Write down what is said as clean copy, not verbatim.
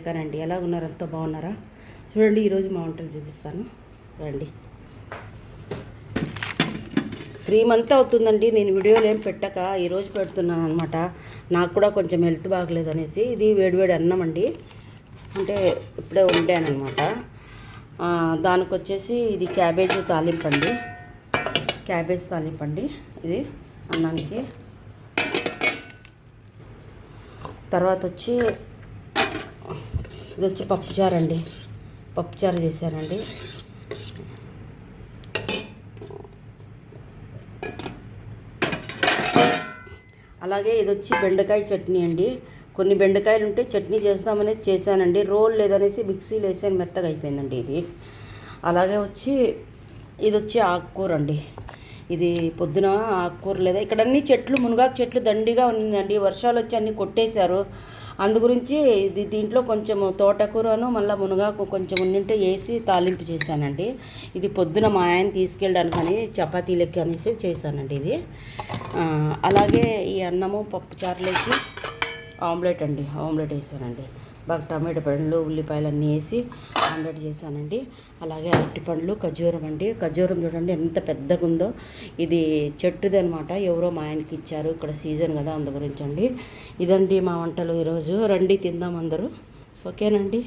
కానండి ఎలా ఉన్నారు? అంతా బాగున్నారా? చూడండి, ఈరోజు మా వంటలు చూపిస్తాను రండి. 3 months అవుతుందండి నేను వీడియోలు ఏం పెట్టక, ఈరోజు పెడుతున్నాను అనమాట. నాకు కూడా కొంచెం హెల్త్ బాగలేదు అనేసి. ఇది వేడివేడి అన్నం అండి, అంటే ఇప్పుడే వండాను అనమాట. దానికి వచ్చేసి ఇది క్యాబేజ్ తాలింపండి, క్యాబేజ్ తాలింపండి ఇది అన్నానికి. తర్వాత వచ్చి ఇది వచ్చి పప్పుచారు అండి, పప్పుచారు చేశానండి. అలాగే ఇది వచ్చి బెండకాయ చట్నీ అండి. కొన్ని బెండకాయలు ఉంటే చట్నీ చేస్తామనేది చేశానండి. రోల్ లేదనేసి మిక్సీలో వేసాను, మెత్తగా అయిపోయిందండి ఇది. అలాగే వచ్చి ఇది వచ్చి ఆకుకూర అండి. ఇది పొద్దున ఆకుకూర లేదా ఇక్కడ అన్ని చెట్లు, మునగాకు చెట్లు దండిగా ఉందండి. వర్షాలు వచ్చి అన్నీ కొట్టేశారు. అందు గురించి ఇది దీంట్లో కొంచెం తోటకూరను మళ్ళీ మునగాకు కొంచెం ఉండింటే వేసి తాలింపు చేశానండి. ఇది పొద్దున మా ఆయన తీసుకెళ్ళడానికి అని చపాతీలకి అనేసి చేశానండి ఇది. అలాగే ఈ అన్నము పప్పు చారులేసి ఆమ్లెట్ అండి, ఆమ్లెట్ వేసానండి. బాగా టమాటో పండ్లు ఉల్లిపాయలు అన్నీ వేసి ఆమ్లెట్ చేశానండి. అలాగే అరటి పండ్లు, ఖర్జూరం అండి. ఖర్జూరం చూడండి ఎంత పెద్దగా ఉందో. ఇది చెట్టుది అనమాట, ఎవరో మా ఆయనకి ఇచ్చారు. ఇక్కడ సీజన్ కదా, అందు గురించి అండి. ఇదండి మా వంటలు ఈరోజు. రండి తిందాం అందరూ, ఓకేనండి.